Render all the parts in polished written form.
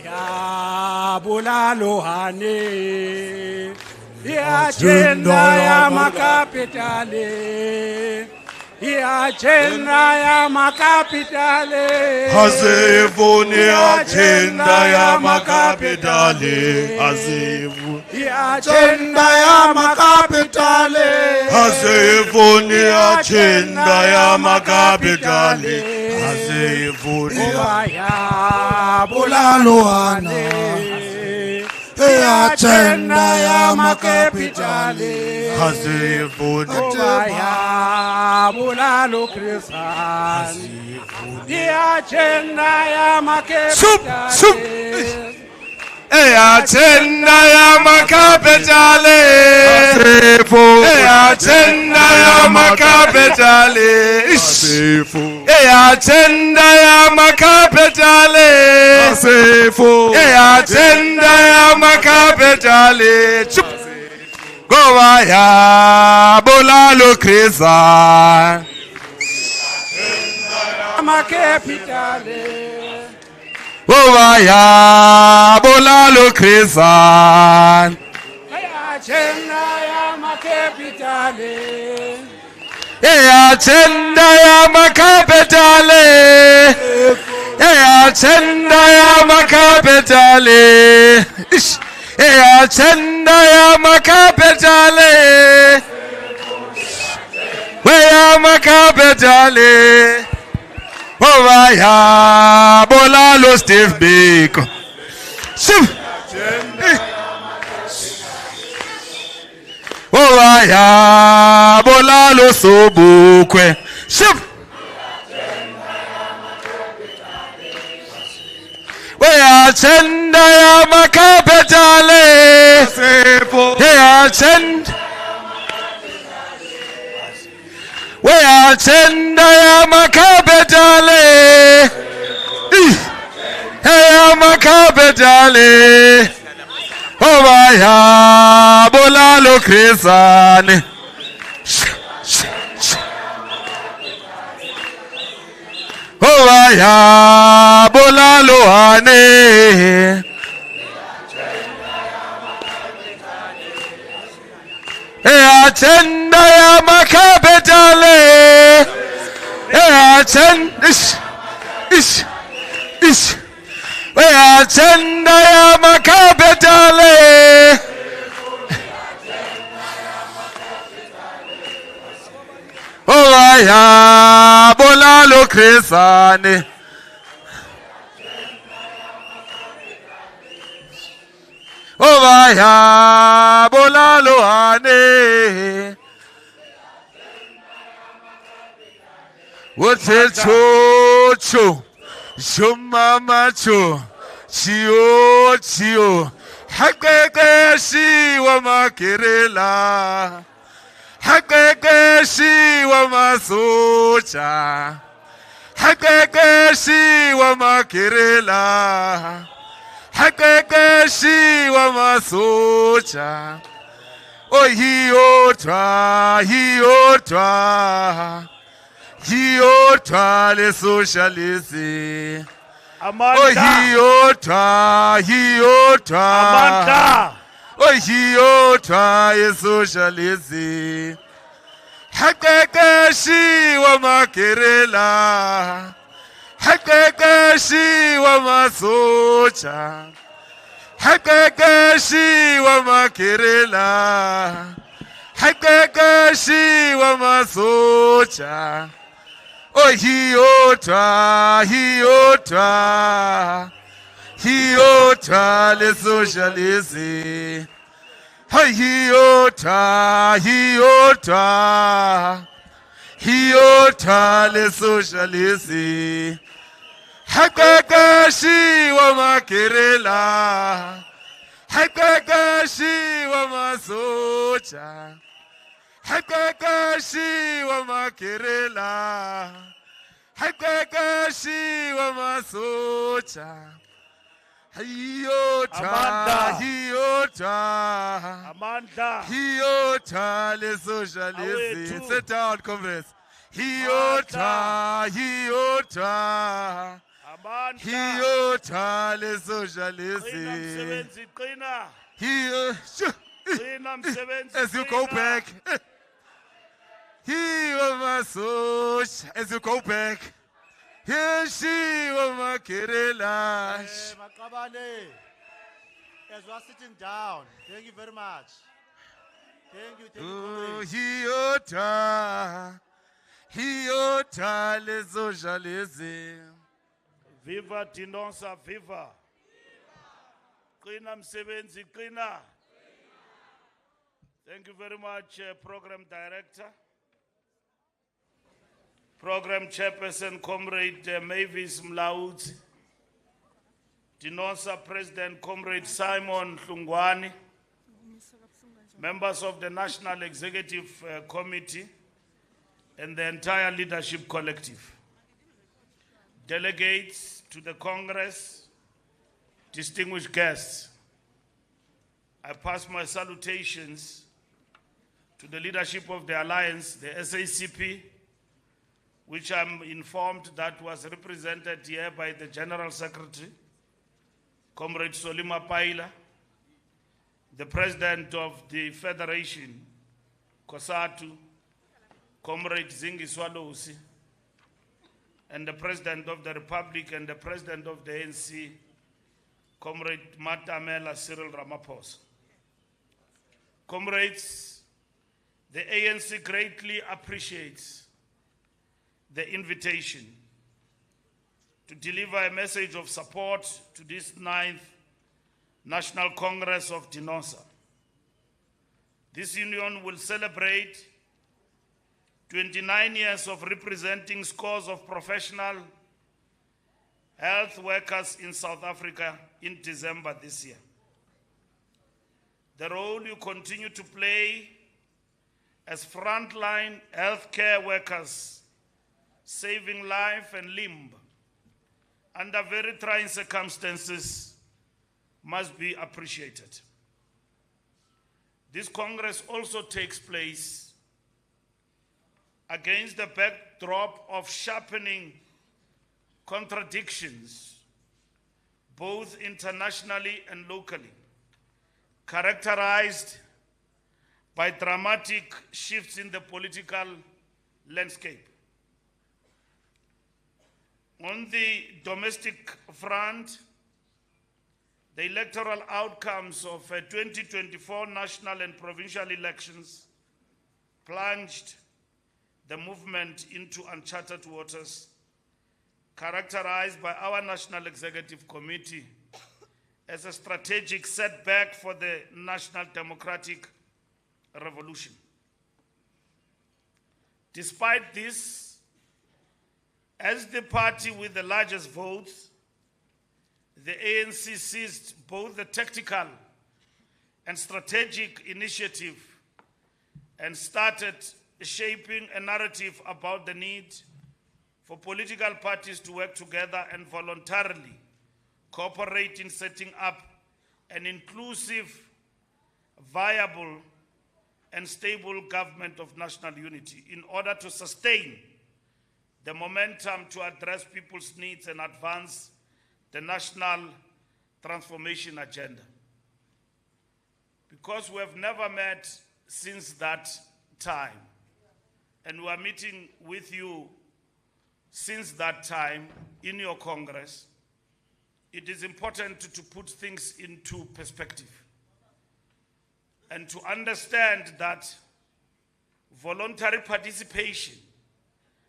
ya bulalohane ya agenda ya makapitali ya agenda ya makapitali hazivuni agenda ya makapitali hazivu agenda ya makapitali hazivuni agenda ya makapitali hazivuni ya bulalohane agenda ya makapitali hazivuni ya bulalo krisani agenda ya makapitali agenda ya makapitali agenda ya makapitali agenda ya makapitali agenda ya makapitali gowa ya bulalo krisa makapitali gowa ya bulalo krisa agenda ya makapitali agenda ya makapitali agenda ya makapitali agenda ya makapitali ya makapitali ya bulalo Steve Biko ya bulalo Sobukwe agenda ya makapitali agenda ya makapitali ya makapitali ya bulalo krisani ya bulalo hane agenda ya makapitali agenda ya makapitali ya bulalo krisani ya bulalo hane Cho Shumama Cho Chio Hakekeshi wa makirela Hakekeshi wa masucha Hakekeshi wa makirela Hakekeshi wa masucha hiotwa le socialist Amanda hiotwa ye socialist Hakekeshi wa makirela Hakekeshi wa masucha Hakekeshi wa makirela Hakekeshi wa masucha hiotwa le socialist hiotwa le socialist Hakekeshi wa makirela Hakekeshi wa masucha Hakekeshi wa makirela Hakekeshi wa masucha Amanda le socialist. Sit down, comrades. Amandla. Hiyothala Qina socialism. msebenzi, qina. Hiyo. Qina msebenzi, As you go qina. back. Hiyo masocha. As you go back. Yeshiwa makerela. Makabane, as we are sitting down, thank you very much. Thank you, Oh, comrades. hiyothala socialism. Viva DENOSA, viva. Qina msebenzi, qina. Thank you very much, Program Director. Program Chairperson, Comrade Mavis Mlaudzi. DENOSA President, Comrade Simon Hlungwani. Members of the National Executive Committee and the entire leadership collective. Delegates to the Congress, distinguished guests. I pass my salutations to the leadership of the Alliance, the SACP, which I'm informed that was represented here by the General Secretary, Comrade Solima Paila, the President of the Federation, Kosatu, Comrade Zingi Swalowsi, and the President of the Republic and the President of the ANC, Comrade Matamela Cyril Ramaphosa. Comrades, the ANC greatly appreciates the invitation to deliver a message of support to this 9th National Congress of DENOSA. This union will celebrate 29 years of representing scores of professional health workers in South Africa in December this year. The role you continue to play as frontline healthcare workers, saving life and limb under very trying circumstances, must be appreciated. This Congress also takes place against the backdrop of sharpening contradictions, both internationally and locally, characterized by dramatic shifts in the political landscape. On the domestic front, the electoral outcomes of 2024 national and provincial elections plunged the movement into uncharted waters, characterized by our National Executive Committee as a strategic setback for the national democratic revolution. Despite this, as the party with the largest votes, the ANC seized both the tactical and strategic initiative and started shaping a narrative about the need for political parties to work together and voluntarily cooperate in setting up an inclusive, viable, and stable government of national unity in order to sustain the momentum to address people's needs and advance the national transformation agenda. Because we have never met since that time, and we are meeting with you since that time in your Congress, it is important to put things into perspective and to understand that voluntary participation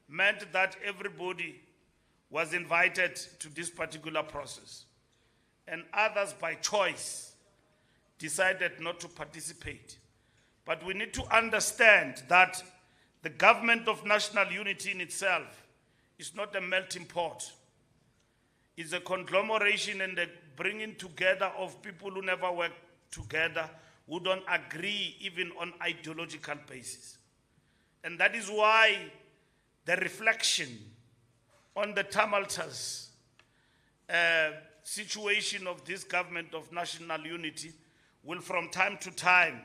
meant that everybody was invited to this particular process, and others by choice decided not to participate. But we need to understand that the government of national unity in itself is not a melting pot. It's a conglomeration and a bringing together of people who never worked together, who don't agree even on ideological basis. And that is why the reflection on the tumultuous situation of this government of national unity will from time to time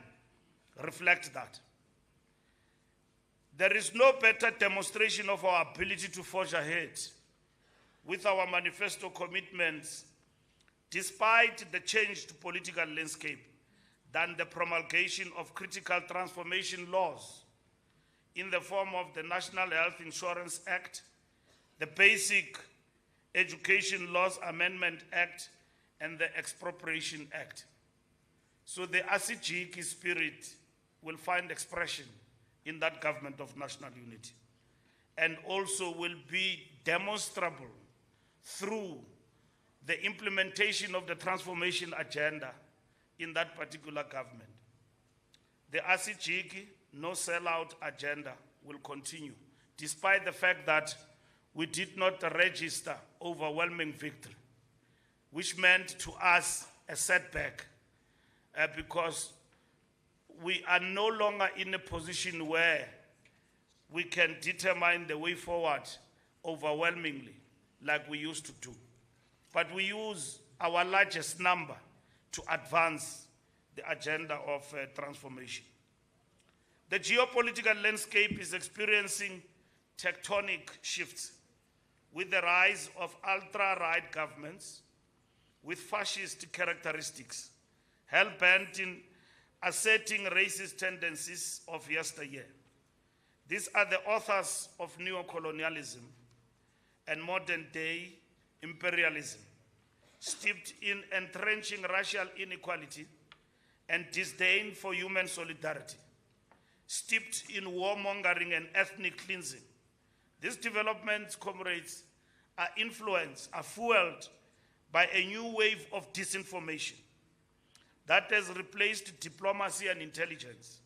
reflect that. There is no better demonstration of our ability to forge ahead with our manifesto commitments, despite the changed political landscape, than the promulgation of critical transformation laws in the form of the National Health Insurance Act, the Basic Education Laws Amendment Act, and the Expropriation Act. So the ASIJIKI spirit will find expression in that government of national unity, and also will be demonstrable through the implementation of the transformation agenda in that particular government. The ASIJIKI no sellout agenda will continue, despite the fact that we did not register overwhelming victory, which meant to us a setback because we are no longer in a position where we can determine the way forward overwhelmingly like we used to do. But we use our largest number to advance the agenda of transformation. The geopolitical landscape is experiencing tectonic shifts with the rise of ultra-right governments with fascist characteristics, hell-bent in asserting racist tendencies of yesteryear. These are the authors of neocolonialism and modern-day imperialism, steeped in entrenching racial inequality and disdain for human solidarity, steeped in warmongering and ethnic cleansing. These developments, comrades, are fueled by a new wave of disinformation that has replaced diplomacy and intelligence,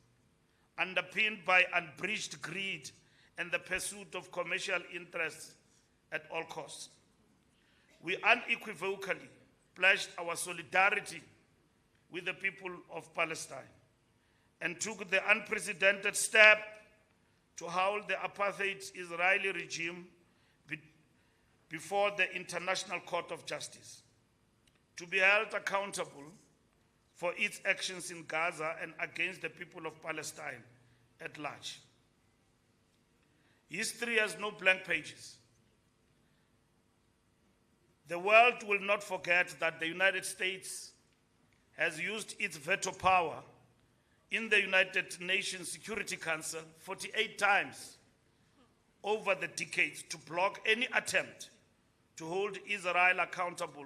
underpinned by unbridged greed and the pursuit of commercial interests at all costs. We unequivocally pledged our solidarity with the people of Palestine and took the unprecedented step to hold the apartheid Israeli regime before the International Court of Justice, to be held accountable for its actions in Gaza and against the people of Palestine at large. History has no blank pages. The world will not forget that the United States has used its veto power in the United Nations Security Council 48 times over the decades to block any attempt to hold Israel accountable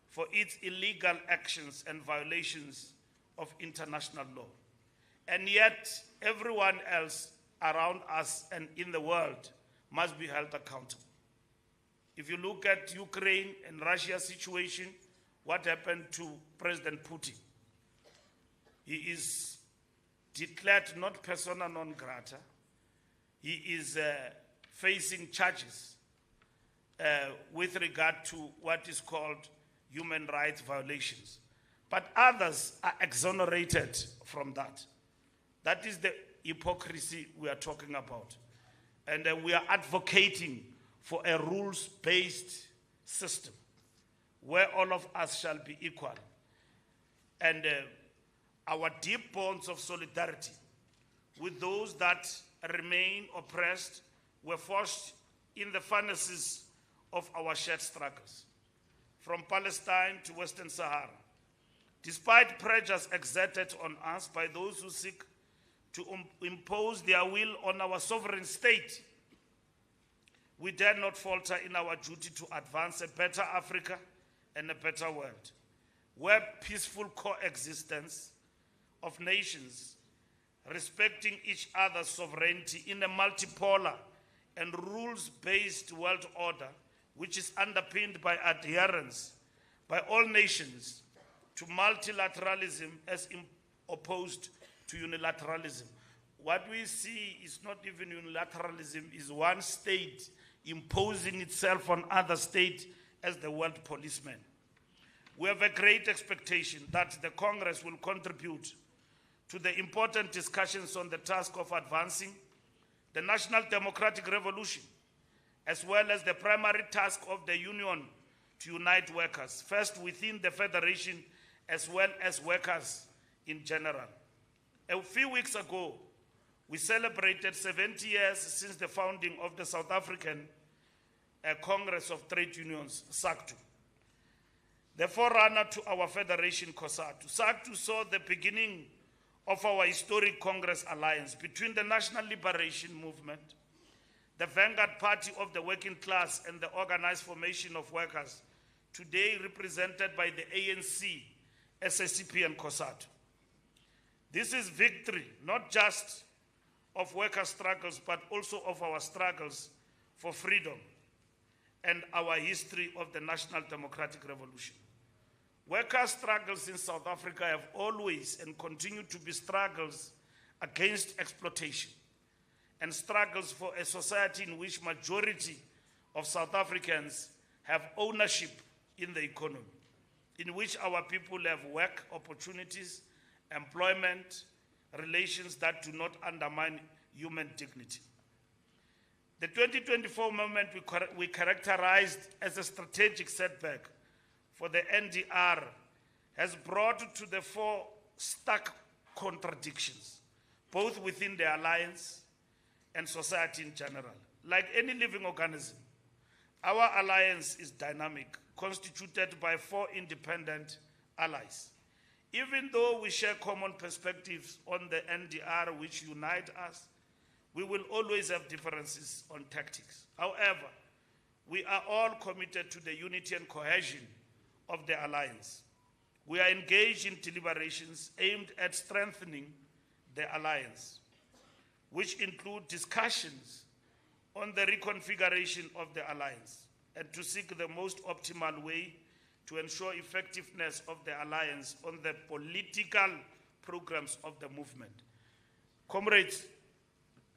for its illegal actions and violations of international law. And yet, everyone else around us and in the world must be held accountable. If you look at Ukraine and Russia's situation, what happened to President Putin? He is declared not persona non grata. He is facing charges with regard to what is called human rights violations. But others are exonerated from that. That is the hypocrisy we are talking about. And we are advocating for a rules-based system where all of us shall be equal. And our deep bonds of solidarity with those that remain oppressed were forged in the furnaces of our shared struggles, from Palestine to Western Sahara. Despite pressures exerted on us by those who seek to impose their will on our sovereign state, we dare not falter in our duty to advance a better Africa and a better world, where peaceful coexistence of nations, respecting each other's sovereignty in a multipolar and rules-based world order, which is underpinned by adherence by all nations to multilateralism as opposed to unilateralism. What we see is not even unilateralism, is one state imposing itself on other states as the world policeman. We have a great expectation that the Congress will contribute to the important discussions on the task of advancing the national democratic revolution, as well as the primary task of the Union to unite workers, first within the Federation as well as workers in general. A few weeks ago, we celebrated 70 years since the founding of the South African Congress of Trade Unions, SACTU. The forerunner to our federation, COSATU. SACTU saw the beginning of our historic Congress alliance between the National Liberation Movement, the vanguard party of the working class, and the organized formation of workers, today represented by the ANC, SACP, and COSATU. This is victory, not just of worker struggles, but also of our struggles for freedom and our history of the National Democratic Revolution. Worker struggles in South Africa have always and continue to be struggles against exploitation and struggles for a society in which majority of South Africans have ownership in the economy, in which our people have work opportunities, employment, relations that do not undermine human dignity. The 2024 moment we characterized as a strategic setback for the NDR has brought to the fore stark contradictions, both within the alliance and society in general. Like any living organism, our alliance is dynamic, constituted by 4 independent allies. Even though we share common perspectives on the NDR which unite us, we will always have differences on tactics. However, we are all committed to the unity and cohesion of the alliance. We are engaged in deliberations aimed at strengthening the alliance, which include discussions on the reconfiguration of the alliance and to seek the most optimal way to ensure effectiveness of the alliance on the political programs of the movement. Comrades,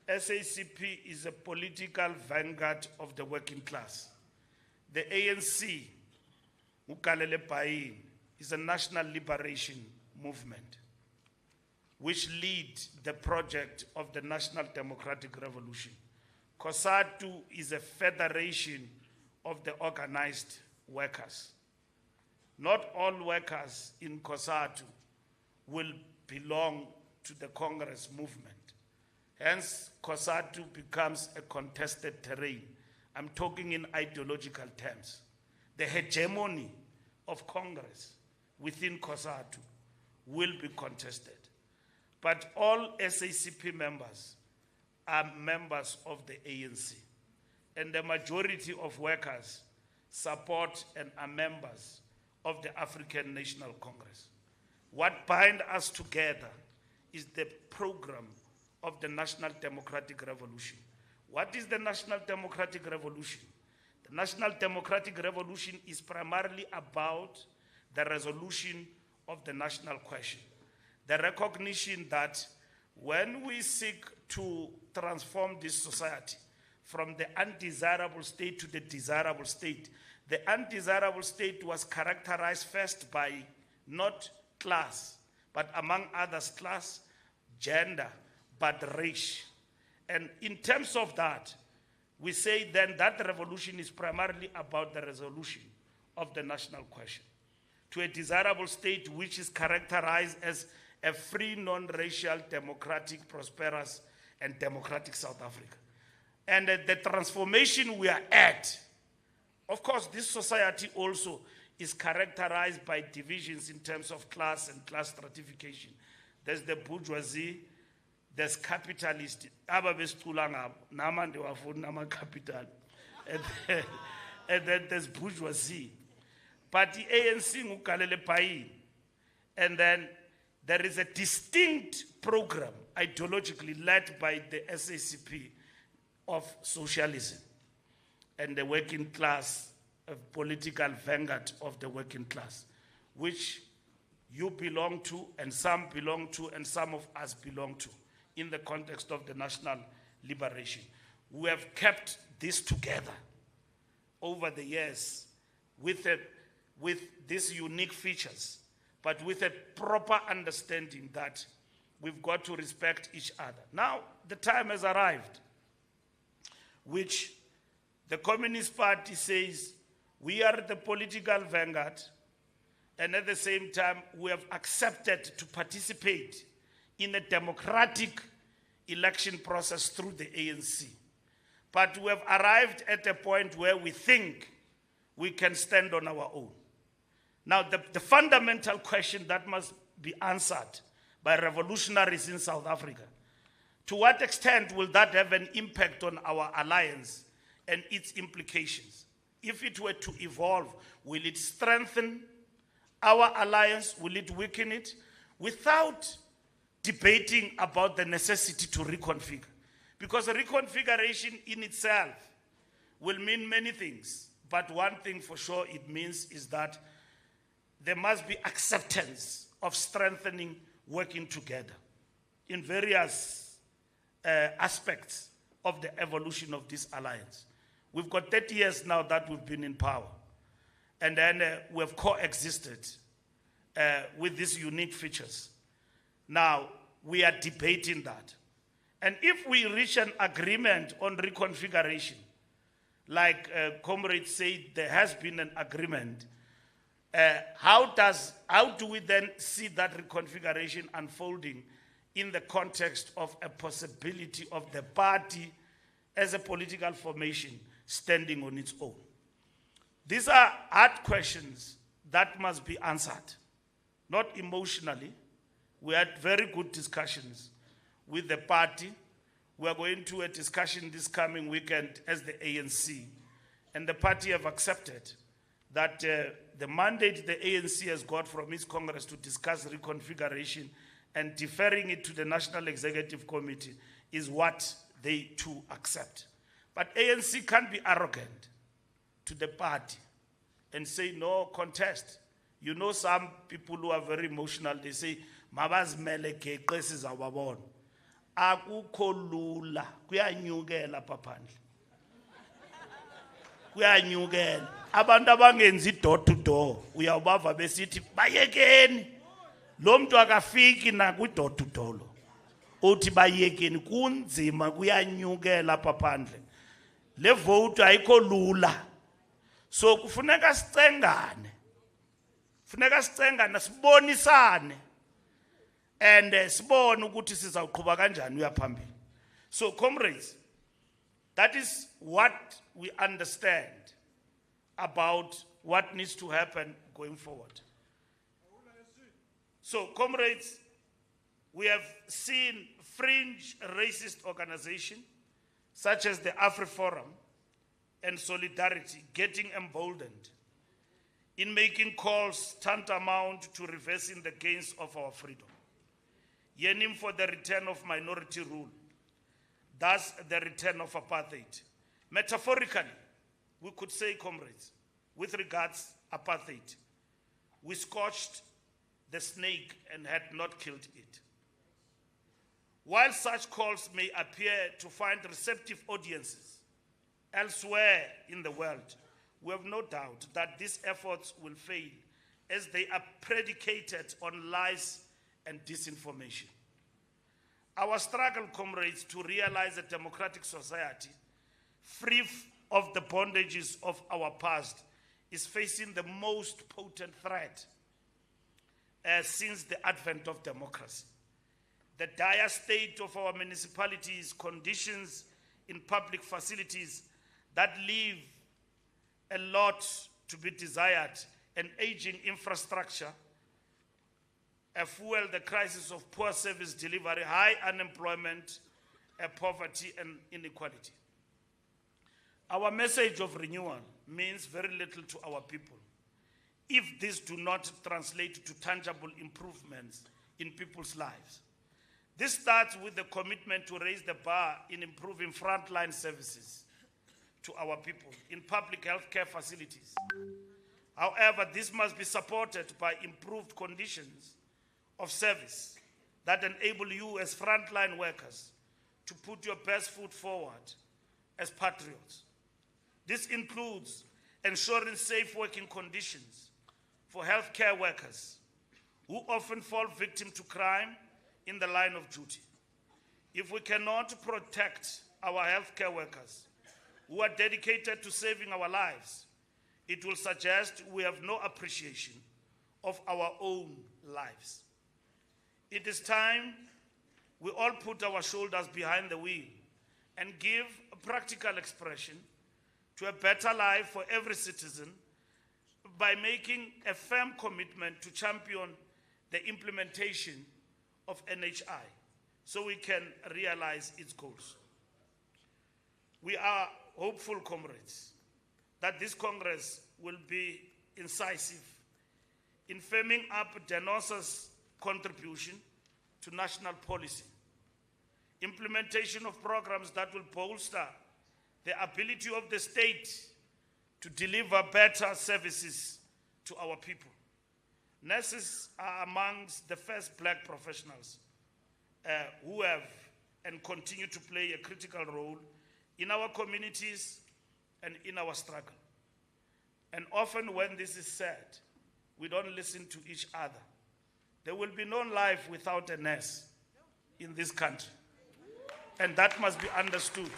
SACP is a political vanguard of the working class. The ANC, Ukalele Pain, is a national liberation movement which leads the project of the National Democratic Revolution. COSATU is a federation of the organized workers. Not all workers in COSATU will belong to the Congress movement. Hence, COSATU becomes a contested terrain. I'm talking in ideological terms. The hegemony of Congress within COSATU will be contested. But all SACP members are members of the ANC, and the majority of workers support and are members of the African National Congress. What binds us together is the program of the National Democratic Revolution. What is the National Democratic Revolution? The National Democratic Revolution is primarily about the resolution of the national question, the recognition that when we seek to transform this society from the undesirable state to the desirable state, the undesirable state was characterized first by not class, but among others class, gender, but race. And in terms of that, we say then that the revolution is primarily about the resolution of the national question to a desirable state which is characterized as a free, non-racial, democratic, prosperous, and democratic South Africa. And the transformation we are at, of course, this society also is characterized by divisions in terms of class and class stratification. There's the bourgeoisie, there's capitalist, capital, and then there's bourgeoisie. But the ANC ngukalele pai, and then there is a distinct program ideologically led by the SACP of socialism and the working class, a political vanguard of the working class, which you belong to and some belong to and some of us belong to in the context of the national liberation. We have kept this together over the years with these unique features, but with a proper understanding that we've got to respect each other. Now, the time has arrived, which the Communist Party says, we are the political vanguard, and at the same time, we have accepted to participate in a democratic election process through the ANC. but we have arrived at a point where we think we can stand on our own. Now, the fundamental question that must be answered by revolutionaries in South Africa, to what extent will that have an impact on our alliance and its implications? If it were to evolve, will it strengthen our alliance? Will it weaken it? Without debating about the necessity to reconfigure. Because reconfiguration in itself will mean many things. But one thing for sure it means is that there must be acceptance of strengthening, working together in various aspects of the evolution of this alliance. We've got 30 years now that we've been in power. And then we have coexisted with these unique features. Now, we are debating that. And if we reach an agreement on reconfiguration, like comrades say there has been an agreement, how do we then see that reconfiguration unfolding in the context of a possibility of the party as a political formation standing on its own? These are hard questions that must be answered, not emotionally. We had very good discussions with the party. We are going to a discussion this coming weekend as the ANC, and the party have accepted that the mandate the ANC has got from its Congress to discuss reconfiguration and deferring it to the National Executive Committee is what they too accept. But ANC can't be arrogant to the party and say no contest. You know, some people who are very emotional, they say, "Mabazimele geqe sizawabona." Akukho lula, kuyanyukela paphandle. Kuyanyukela. Abantu abangenzi door to door, uyawubava besithi bayekeni. Lo muntu akafiki na ku door to door lo. Uthi bayekeni kunzima kuyanyukela paphandle. Le vote ayikho lula. So kufuneka sicengane. Kufuneka sicengane sibonisane. And sibone ukuthi sizawuqhubeka kanjani uya phambili. So comrades, that is what we understand about what needs to happen going forward. So comrades, we have seen fringe racist organizations such as the AfriForum and Solidarity getting emboldened in making calls tantamount to reversing the gains of our freedom, yearning for the return of minority rule, thus the return of apartheid. Metaphorically, we could say, comrades, with regards apartheid, we scorched the snake and had not killed it. While such calls may appear to find receptive audiences elsewhere in the world, we have no doubt that these efforts will fail as they are predicated on lies and disinformation. Our struggle, comrades, to realize a democratic society free of the bondages of our past is facing the most potent threat since the advent of democracy. The dire state of our municipalities, conditions in public facilities that leave a lot to be desired, and aging infrastructure fuel the crisis of poor service delivery, high unemployment, poverty, and inequality. Our message of renewal means very little to our people if these do not translate to tangible improvements in people's lives. This starts with the commitment to raise the bar in improving frontline services to our people in public healthcare facilities. However, this must be supported by improved conditions of service that enable you as frontline workers to put your best foot forward as patriots. This includes ensuring safe working conditions for healthcare workers who often fall victim to crime in the line of duty. If we cannot protect our healthcare workers who are dedicated to saving our lives, it will suggest we have no appreciation of our own lives. It is time we all put our shoulders behind the wheel and give a practical expression to a better life for every citizen by making a firm commitment to champion the implementation of NHI so we can realize its goals. We are hopeful, comrades, that this Congress will be incisive in firming up DENOSA's contribution to national policy, implementation of programs that will bolster the ability of the state to deliver better services to our people. Nurses are amongst the first black professionals who have and continue to play a critical role in our communities and in our struggle. And often when this is said, we don't listen to each other. There will be no life without a nurse in this country. And that must be understood.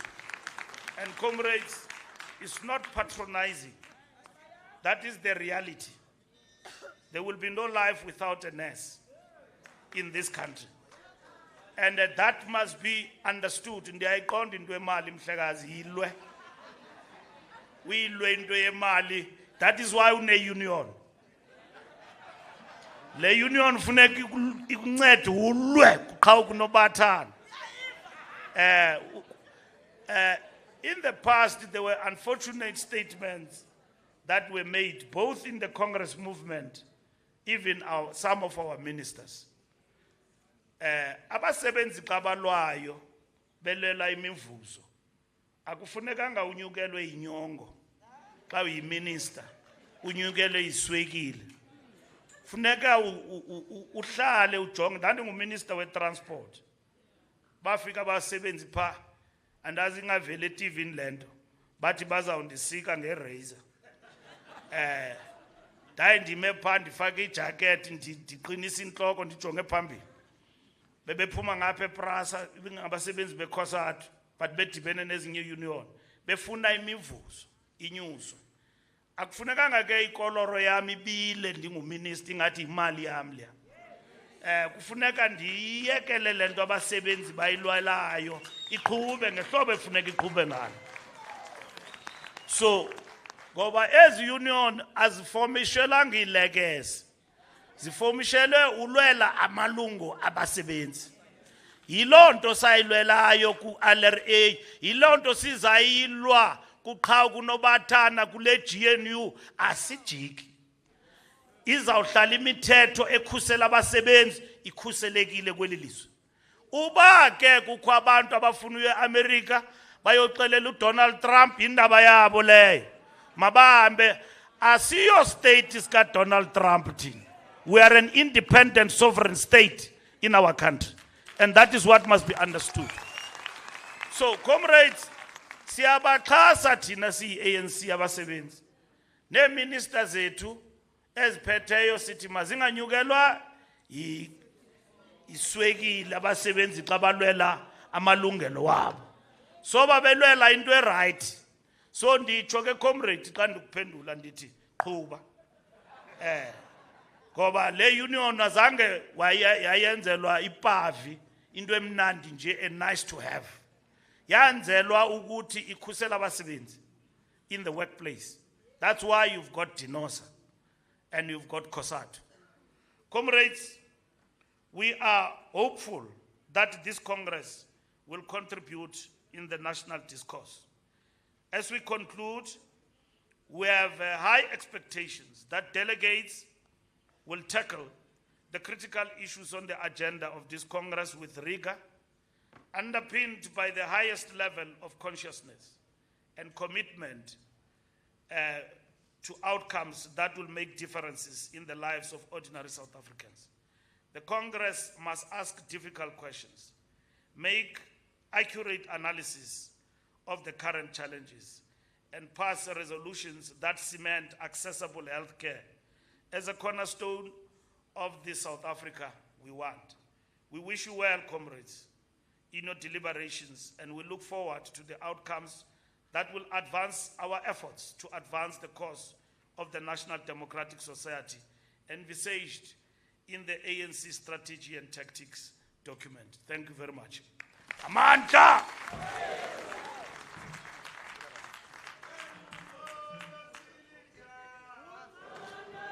And comrades, it's not patronizing. That is the reality. There will be no life without a nurse in this country. And that must be understood. Ndiyayiqonda into yemali mhlekazi yilwe. Uyilwe into yemali. That is why une union. Le union funeka ikuncede ulwe qha kunobathana. In the past, there were unfortunate statements that were made, both in the Congress movement, even some of our ministers. Abasebenzi qabalwayo belela imivuzo. Akufunekanga unyukelwe inyongo. Xa uyiminister, unyukelwe iswekile. Funeka uhlale ujonge. Ndandinguminister we-transport. Bafika abasebenzi pha. Andazi ngavele eTV lento bathi bazawundisika ngerazor ndaye ndime pha ndifake ijacket ndiqinisa inhloko ndijonge phambili bebephuma ngapha ePrasa ngabasebenzi bekhosathu but bedibene nezinye union befuna imivuzo inyuso akufunekanga ke ikoloro yami ibile ndinguminister ngathi imali yami leya kufuneka ndiyekele lento abasebenzi bayilwelayo iqhube ngehlobo efuneka iqhube ngalo. So ngoba ezi union aziformishelanga ilekese ziformishelwe ulwela amalungu abasebenzi. Yilonto sayilwelayo ku LRA, yilonto sizayilwa kuqhawe kunobathana kule GNU asijiki. Izawuhlala imithetho ekhusela abasebenzi ikhuselekile kweli lizwe. Uba ke kukho abantu abafuna uye-America bayoxelela uDonald Trump indaba yabo leyo. Mabahambe asiyo state sika Donald Trump thina. We are an independent sovereign state in our country. And that is what must be understood. So comrades, siyabaxhasa thina siyi-ANC abasebenzi. Ne-minister zethu eziphetheyo sithi mazinganyukelwa iswekile abasebenzi xa balwela amalungelo wabo. So babelwela into right. So nditsho ke comrade xa ndikuphendula ndithi qhuba. Ngoba le union azange yayenzelwa ipavi into emnandi nje a nice to have. Yanzelwa ukuthi ikhusela abasebenzi in the workplace. That's why you've got DENOSA. And you've got COSATU. Comrades, we are hopeful that this Congress will contribute in the national discourse. As we conclude, we have high expectations that delegates will tackle the critical issues on the agenda of this Congress with rigor, underpinned by the highest level of consciousness and commitment to outcomes that will make differences in the lives of ordinary South Africans. The Congress must ask difficult questions, make accurate analysis of the current challenges, and pass resolutions that cement accessible healthcare as a cornerstone of the South Africa we want. We wish you well, comrades, in your deliberations, and we look forward to the outcomes that will advance our efforts to advance the cause of the National Democratic Society envisaged in the ANC strategy and tactics document. Thank you very much. Amandla.